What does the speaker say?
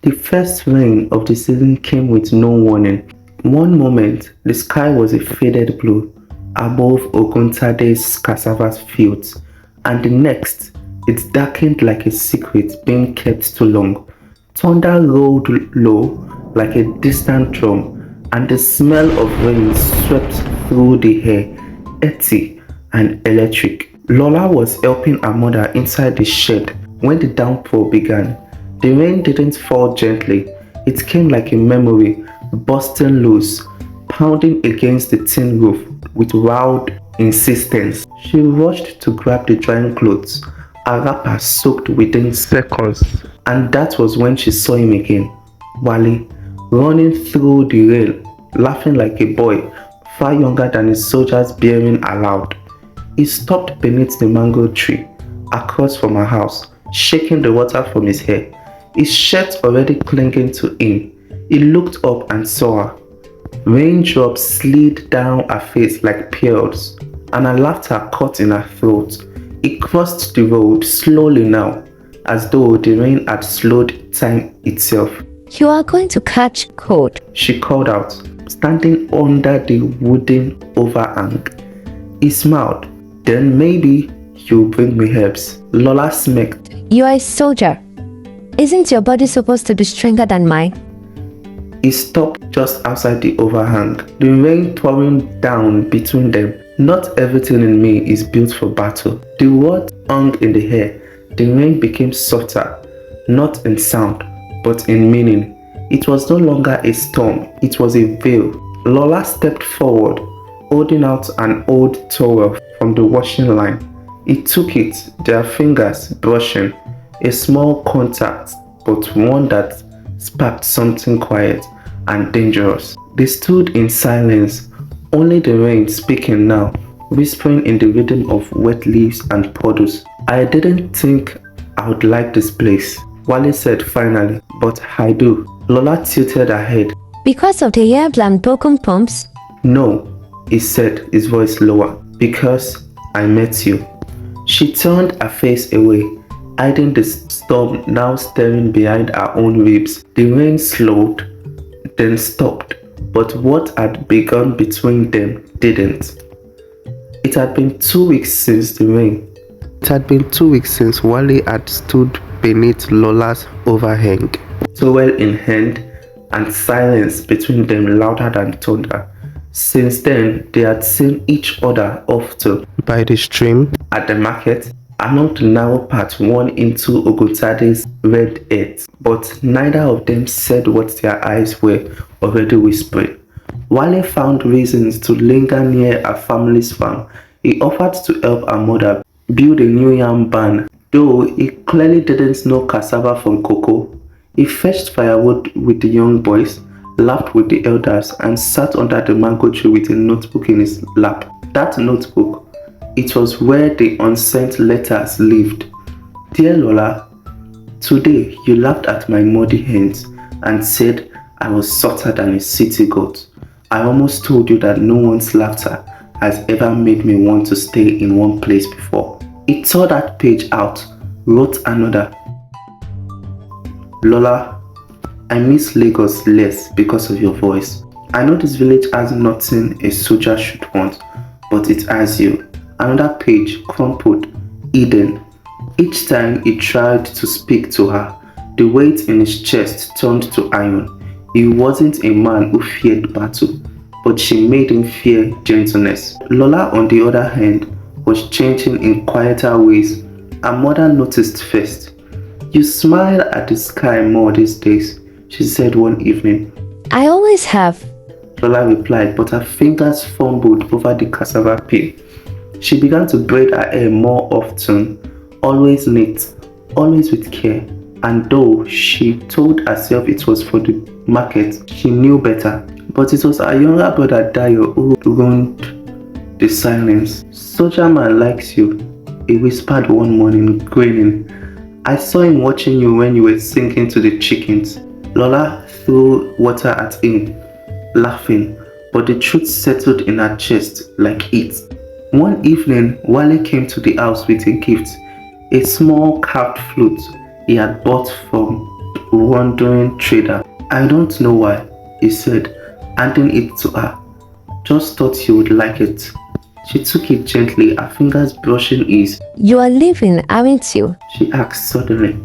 The first rain of the season came with no warning. One moment, the sky was a faded blue above Oguntade's cassava fields, and the next, it darkened like a secret being kept too long. Thunder rolled low like a distant drum, and the smell of rain swept through the air, earthy and electric. Lola was helping her mother inside the shed when the downpour began. The rain didn't fall gently, it came like a memory, bursting loose, pounding against the tin roof with loud insistence. She rushed to grab the drying clothes, her wrapper soaked within seconds, and that was when she saw him again, Wale, running through the rail, laughing like a boy, far younger than his soldiers bearing aloud. He stopped beneath the mango tree, across from her house, shaking the water from his hair, his shirt already clinging to him. He looked up and saw her. Raindrops slid down her face like pearls, and her laughter caught in her throat. He crossed the road slowly now, as though the rain had slowed time itself. You are going to catch cold, she called out, standing under the wooden overhang. He smiled. Then maybe you'll bring me herbs. Lola smirked. You are a soldier. Isn't your body supposed to be stronger than mine? He stopped just outside the overhang, the rain pouring down between them. Not everything in me is built for battle. The word hung in the air. The rain became softer, not in sound, but in meaning. It was no longer a storm, it was a veil. Lola stepped forward, holding out an old towel from the washing line. He took it, their fingers brushing, a small contact, but one that sparked something quiet and dangerous. They stood in silence, only the rain speaking now, whispering in the rhythm of wet leaves and puddles. I didn't think I would like this place, Wale said finally, but I do. Lola tilted her head. Because of the herbs and broken pumps? No, he said, his voice lower. Because I met you. She turned her face away, hiding the storm now staring behind her own ribs. The rain slowed, then stopped, but what had begun between them didn't. It had been 2 weeks since the rain. It had been 2 weeks since Wale had stood beneath Lola's overhang, towel in hand, and silence between them louder than thunder. Since then, they had seen each other often by the stream, at the market, along the narrow path worn into Oguntade's red earth, but neither of them said what their eyes were already whispering. Wale found reasons to linger near her family's farm. He offered to help her mother build a new yam barn, though he clearly didn't know cassava from cocoa. He fetched firewood with the young boys, laughed with the elders, and sat under the mango tree with a notebook in his lap. That notebook, it was where the unsent letters lived. Dear Lola, today you laughed at my muddy hands and said I was softer than a city goat. I almost told you that no one's laughter has ever made me want to stay in one place before. He tore that page out, wrote another. Lola, I miss Lagos less because of your voice. I know this village has nothing a soldier should want, but it has you. Another page, crumpled, Eden. Each time he tried to speak to her, the weight in his chest turned to iron. He wasn't a man who feared battle, but she made him fear gentleness. Lola, on the other hand, was changing in quieter ways. Her mother noticed first. You smile at the sky more these days, she said one evening. I always have, Lola replied, but her fingers fumbled over the cassava peel. She began to braid her hair more often, always neat, always with care, and though she told herself it was for the market, she knew better. But it was her younger brother Dayo who ruined the silence. Soldier man likes you, he whispered one morning, grinning. I saw him watching you when you were singing to the chickens. Lola threw water at him, laughing, but the truth settled in her chest like heat. One evening, Wale came to the house with a gift, a small carved flute he had bought from wandering trader. I don't know why, he said, handing it to her. Just thought you would like it. She took it gently, her fingers brushing his. You are leaving, aren't you? She asked suddenly.